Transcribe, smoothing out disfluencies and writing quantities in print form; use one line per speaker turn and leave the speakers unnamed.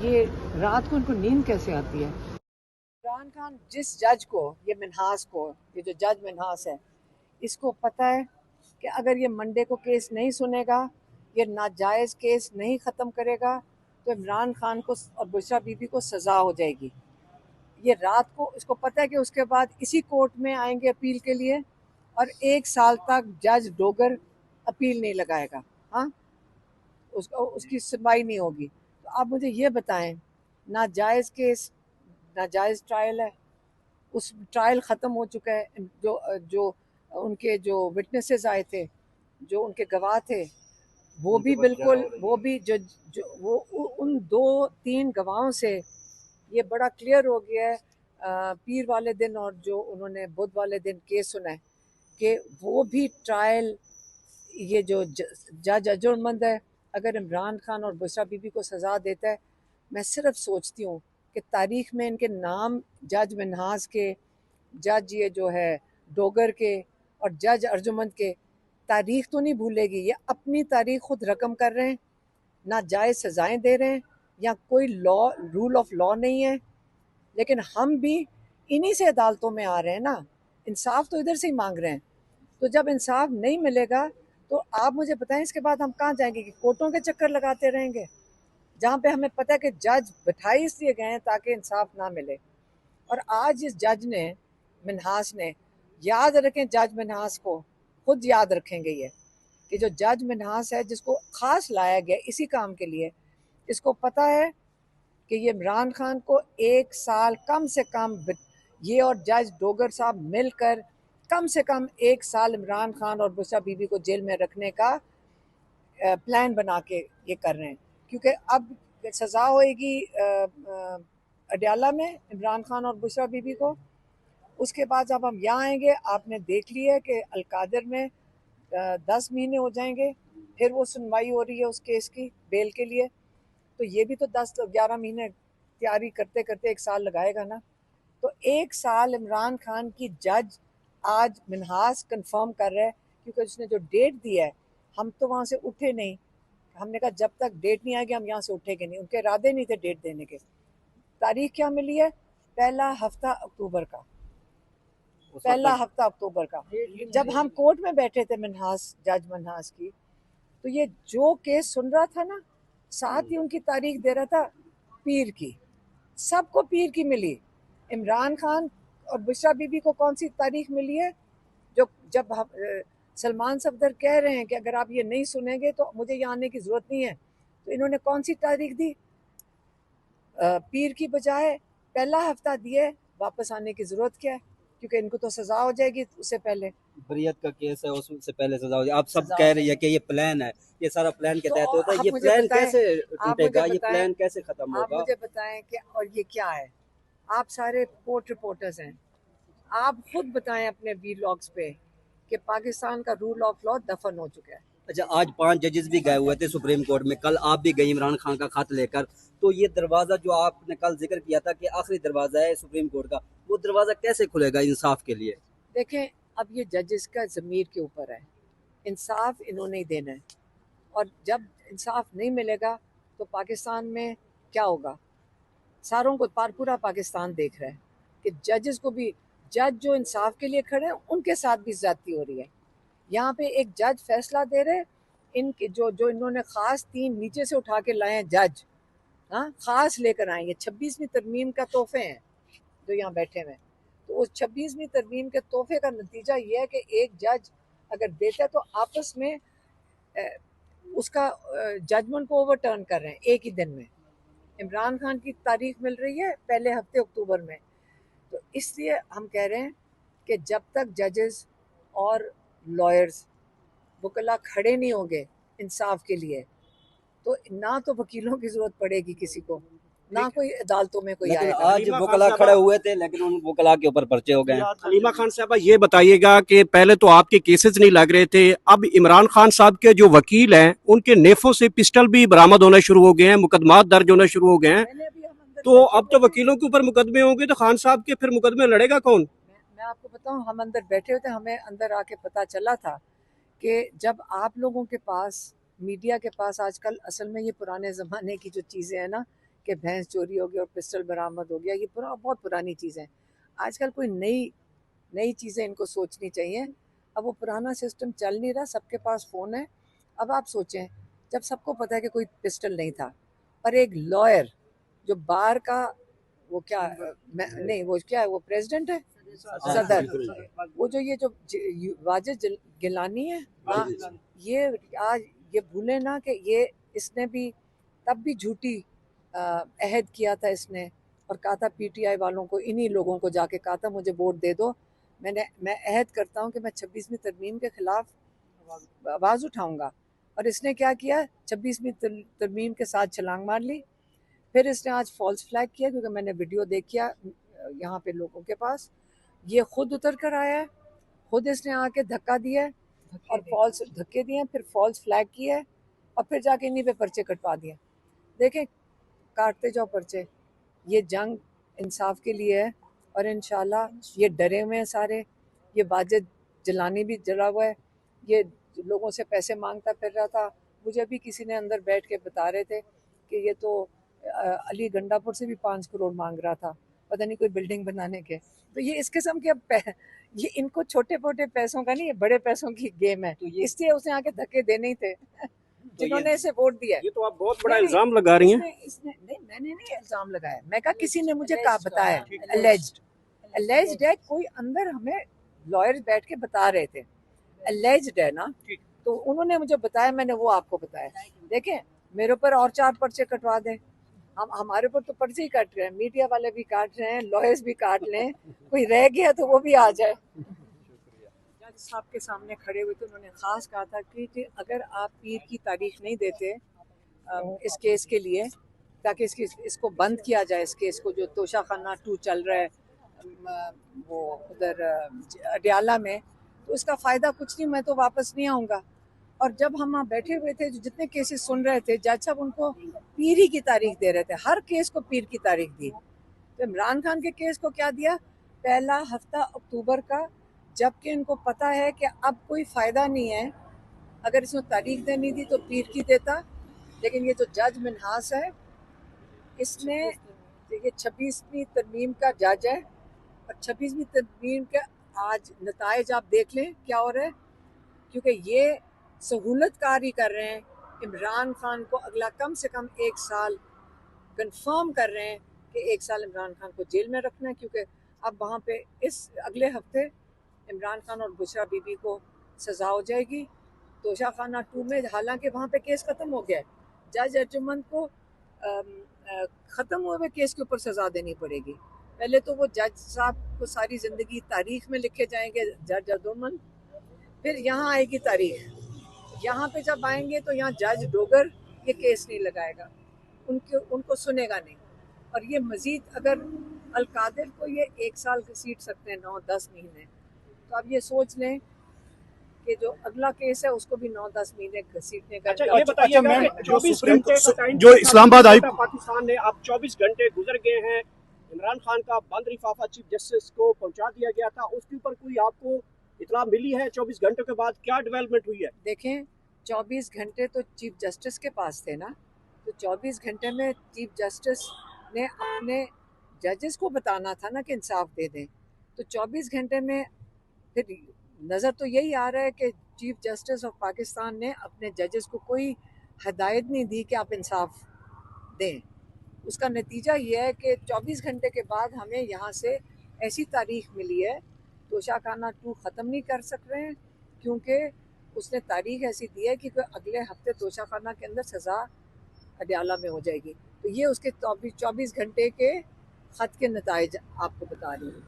ये रात को उनको नींद कैसे आती है? इमरान खान जिस जज को, ये मिन्हास को, ये जो जज मिन्हास है, इसको पता है कि अगर ये मंडे को केस नहीं सुनेगा, ये नाजायज़ केस नहीं ख़त्म करेगा, तो इमरान खान को और बुशरा बीबी को सज़ा हो जाएगी। ये रात को इसको पता है कि उसके बाद इसी कोर्ट में आएंगे अपील के लिए, और 1 साल तक जज डोगर अपील नहीं लगाएगा। हाँ, उसको उसकी सुनवाई नहीं होगी। तो आप मुझे ये बताएं, नाजायज़ केस, नाजायज़ ट्रायल है, उस ट्रायल ख़त्म हो चुका है। जो जो उनके जो विटनेसेस आए थे, जो उनके गवाह थे, वो भी बिल्कुल, वो भी जो वो उन 2-3 गवाहों से ये बड़ा क्लियर हो गया है, पीर वाले दिन और जो उन्होंने बुध वाले दिन केस सुना है, कि वो भी ट्रायल, ये जो जज अजरमंद है, अगर इमरान खान और बुशरा बीबी को सज़ा देता है, मैं सिर्फ सोचती हूँ कि तारीख में इनके नाम, जज मिन्हास के, जज ये जो है डोगर के और जज अर्जुमंद के, तारीख तो नहीं भूलेगी। ये अपनी तारीख खुद रकम कर रहे हैं, ना जायज़ सज़ाएं दे रहे हैं, या कोई लॉ, रूल ऑफ लॉ नहीं है। लेकिन हम भी इन्हीं से अदालतों में आ रहे हैं ना, इंसाफ तो इधर से ही मांग रहे हैं। तो जब इंसाफ नहीं मिलेगा, तो आप मुझे बताएं इसके बाद हम कहाँ जाएंगे? कि कोर्टों के चक्कर लगाते रहेंगे, जहाँ पे हमें पता है कि जज बिठाई इसलिए गए हैं ताकि इंसाफ ना मिले। और आज इस जज ने, मिन्हास ने, याद रखें जज मिन्हास को, खुद याद रखेंगे ये, कि जो जज मिन्हास है, जिसको खास लाया गया इसी काम के लिए, इसको पता है कि ये इमरान खान को 1 साल कम से कम, ये और जज डोगर साहब मिलकर कम से कम 1 साल इमरान खान और बुशरा बीबी को जेल में रखने का प्लान बना के ये कर रहे हैं। क्योंकि अब सज़ा होएगी अडयाला में इमरान खान और बुशरा बीबी को। उसके बाद जब हम यहाँ आएंगे, आपने देख लिया है कि अलकादर में 10 महीने हो जाएंगे, फिर वो सुनवाई हो रही है उस केस की बेल के लिए, तो ये भी तो 10-11 महीने तैयारी करते करते 1 साल लगाएगा ना। तो 1 साल इमरान खान की जज आज मिन्हास कंफर्म कर रहा है, क्योंकि उसने जो डेट दिया है, हम तो वहाँ से उठे नहीं। हमने कहा जब तक डेट नहीं आएगी हम यहाँ से उठेंगे नहीं, उनके इरादे नहीं थे डेट देने के। तारीख क्या मिली है? पहला हफ्ता अक्टूबर का, पहला हफ्ता अक्टूबर का। जब हम कोर्ट में बैठे थे मिन्हास, जज मिन्हास की, तो ये जो केस सुन रहा था ना, साथ ही उनकी तारीख दे रहा था पीर की। सबको पीर की मिली। इमरान खान और बुशरा बीबी को कौन सी तारीख मिली है? जो जब सलमान सफदर कह रहे हैं कि अगर आप ये नहीं सुनेंगे तो मुझे यहाँ आने की ज़रूरत नहीं है, तो इन्होंने कौन सी तारीख दी? पीर की बजाय पहला हफ्ता दिए। वापस आने की ज़रूरत क्या है? क्योंकि इनको तो सज़ा हो जाएगी उससे पहले।
बरियत का केस है, उससे पहले सजा हो जाए। आप सब कह रही है कि ये प्लान है, ये सारा प्लान के
तो
तहत होता है।
आप
ये
मुझे
प्लान
बताएं,
कैसे
आप मुझे
टूटेगा, ये
बताएं,
प्लान कैसे खत्म
आप
होगा?
मुझे बताएं कि, और ये क्या है? आप सारे कोर्ट रिपोर्टर्स हैं, आप खुद बताएं अपने वीलॉग्स पे कि पाकिस्तान का रूल ऑफ लॉ दफन हो चुका है।
अच्छा, आज 5 जजेस भी गए हुए थे सुप्रीम कोर्ट में, कल आप भी गई इमरान खान का खत लेकर। तो ये दरवाजा जो आपने कल जिक्र किया था कि आखिरी दरवाजा है सुप्रीम कोर्ट का, वो दरवाजा कैसे खुलेगा इंसाफ के लिए?
देखें, अब ये जजेस का ज़मीर के ऊपर है, इंसाफ इन्होंने ही देना है। और जब इंसाफ नहीं मिलेगा तो पाकिस्तान में क्या होगा? सारों को, पूरा पाकिस्तान देख रहा है कि जजेस को भी, जज जो इंसाफ के लिए खड़े हैं उनके साथ भी ज्यादती हो रही है। यहाँ पे एक जज फैसला दे रहे, इनके जो जो इन्होंने खास 3 नीचे से उठा के लाए हैं जज, हाँ, खास लेकर आए। ये 26वीं तरमीम का तोहफे हैं जो यहाँ बैठे हुए हैं। तो उस 26वीं तरमीम के तोहफे का नतीजा ये है कि एक जज अगर देता है तो आपस में उसका जजमेंट को ओवरटर्न कर रहे हैं एक ही दिन में। इमरान खान की तारीख मिल रही है पहले हफ्ते अक्टूबर में। तो इसलिए हम कह रहे हैं कि जब तक जजेस और लॉयर्स, वकला खड़े नहीं होंगे इंसाफ के लिए, तो ना तो वकीलों की जरूरत पड़ेगी किसी को, ना कोई अदालतों में कोई
लेकिन
आएगा।
आज वकला खड़े हुए थे, लेकिन उन वकला के ऊपर पर्चे हो गए।
हलीमा खान साहबा, ये बताइएगा कि पहले तो आपके केसेस नहीं लग रहे थे, अब इमरान खान साहब के जो वकील हैं उनके नेफों से पिस्टल भी बरामद होना शुरू हो गए हैं, मुकदमात दर्ज होना शुरू हो गए हैं। तो अब तो वकीलों के ऊपर मुकदमे होंगे, तो खान साहब के फिर मुकदमे लड़ेगा कौन?
मैं आपको बताऊं, हम अंदर बैठे हुए थे, हमें अंदर आके पता चला था कि जब आप लोगों के पास, मीडिया के पास आजकल असल में ये पुराने ज़माने की जो चीज़ें हैं ना, कि भैंस चोरी हो गई और पिस्टल बरामद हो गया, ये बहुत पुरानी चीज़ें। आजकल कोई नई चीज़ें इनको सोचनी चाहिए। अब वो पुराना सिस्टम चल नहीं रहा, सबके पास फ़ोन है। अब आप सोचें, जब सबको पता है कि कोई पिस्टल नहीं था और एक लॉयर जो बार का वो क्या नहीं वो क्या है, वो प्रेसिडेंट है, सदर, वो जो ये जो वाजिद गिलानी है, हाँ, ये आज ये भूले ना कि ये इसने भी तब भी झूठी अहद किया था इसने और कहा था पीटीआई वालों को, इन्हीं लोगों को जाके कहा था मुझे वोट दे दो, मैं अहद करता हूँ कि मैं 26वीं तरमीम के खिलाफ आवाज़ उठाऊंगा। और इसने क्या किया, 26वीं तरमीम के साथ छलांग मार ली। फिर इसने आज फॉल्स फ्लैग किया, क्योंकि मैंने वीडियो देखा यहाँ पे लोगों के पास, ये खुद उतर कर आया है, खुद इसने आके धक्का दिया है और फॉल्स धक्के दिए, फिर फॉल्स फ्लैग किया है और फिर जाके इन्हीं पे पर्चे कटवा दिए। देखें, काटते जाओ पर्चे। ये जंग इंसाफ के लिए है और इंशाल्लाह ये डरे हुए हैं सारे। ये वाजिद जिलानी भी डरा हुआ है, ये लोगों से पैसे मांगता फिर रहा था। मुझे भी किसी ने अंदर बैठ के बता रहे थे कि ये तो अली गंडापुर से भी 5 करोड़ मांग रहा था, पता नहीं कोई बिल्डिंग बनाने के। तो ये इस किस्म के अब ये इनको छोटे मोटे पैसों का नहीं, ये बड़े पैसों की गेम है,
तो
इसलिए उसे आके धक्के देने ही थे जिन्होंने इसे वोट दिया।
ये तो आप बहुत बड़ा
नहीं,
इल्जाम लगा रही हैं।
इसने नहीं, मैंने नहीं इल्जाम लगाया, मैं कहा किसी ने मुझे कहा बताया, अलेज्ड है, कोई अंदर हमें लॉयर्स बैठ के बता रहे थे अलेज्ड है ना, तो उन्होंने मुझे बताया, मैंने वो आपको बताया। देखें, मेरे ऊपर और 4 पर्चे कटवा दें, हम हमारे ऊपर तो पर्चे ही काट रहे हैं, मीडिया वाले भी काट रहे हैं, लॉयर्स भी काट लें, कोई रह गया तो वो भी आ जाए। जज साहब के सामने खड़े हुए थे, उन्होंने खास कहा था कि अगर आप पीर की तारीख नहीं देते इस केस के लिए, ताकि इसको बंद किया जाए, इस केस को जो तोशाखाना 2 चल रहा है वो उधर अडियाला में, तो इसका फ़ायदा कुछ नहीं, मैं तो वापस नहीं आऊँगा। और जब हम वहाँ बैठे हुए थे, जो जितने केसेस सुन रहे थे, जज साहब उनको पीर ही की तारीख दे रहे थे, हर केस को पीर की तारीख दी। तो इमरान खान के केस को क्या दिया, पहला हफ्ता अक्टूबर का, जबकि इनको पता है कि अब कोई फ़ायदा नहीं है, अगर इसमें तारीख देनी थी तो पीर की देता। लेकिन ये जो जज मिन्हास है, इसने ये 26वीं तरमीम का जज है और 26वीं तरमीम के आज नताइज आप देख लें क्या हो रहा है, क्योंकि ये सहूलतकारी कर रहे हैं इमरान खान को अगला कम से कम 1 साल कंफर्म कर रहे हैं कि 1 साल इमरान खान को जेल में रखना है, क्योंकि अब वहाँ पे इस अगले हफ्ते इमरान खान और बुशरा बीबी को सज़ा हो जाएगी तोशाखाना 2 में। हालांकि वहाँ पे केस ख़त्म हो गया है, जज अर्जुमंद को ख़त्म हुए केस के ऊपर सज़ा देनी पड़ेगी। पहले तो वो जज साहब को सारी ज़िंदगी तारीख में लिखे जाएंगे, जज अर्जुमंद, फिर यहाँ आएगी तारीख, यहाँ पे जब आएंगे तो यहाँ जज डोगर ये केस नहीं लगाएगा, उनको सुनेगा नहीं। और ये मज़ीद अगर अलकादिर को ये 1 साल घसीट सकते हैं, 9-10 महीने, तो आप ये सोच लें कि जो अगला केस है उसको भी 9-10 महीने घसीटने का।
अच्छा, ये बताइएगा कि 24 घंटे का टाइम
जो इस्लामाबाद आई
पाकिस्तान ने, अब 24 घंटे गुजर गए हैं, इमरान खान का बंद लिफाफा चीफ जस्टिस को पहुंचा दिया गया था, उसके ऊपर कोई आपको इतला मिली है? 24 घंटों के बाद क्या डेवलपमेंट हुई है?
देखें, 24 घंटे तो चीफ जस्टिस के पास थे ना, तो 24 घंटे में चीफ जस्टिस ने अपने जजेस को बताना था ना कि इंसाफ दे दें। तो 24 घंटे में फिर नज़र तो यही आ रहा है कि चीफ जस्टिस ऑफ पाकिस्तान ने अपने जजेस को कोई हदायत नहीं दी कि आप इंसाफ दें। उसका नतीजा ये है कि 24 घंटे के बाद हमें यहाँ से ऐसी तारीख मिली है, तोशाखाना 2 ख़त्म नहीं कर सक रहे हैं, क्योंकि उसने तारीख ऐसी दी है कि अगले हफ्ते तोशाखाना के अंदर सज़ा अडियाला में हो जाएगी। तो ये उसके 24 घंटे के ख़त के नताइज आपको बता रही हूँ।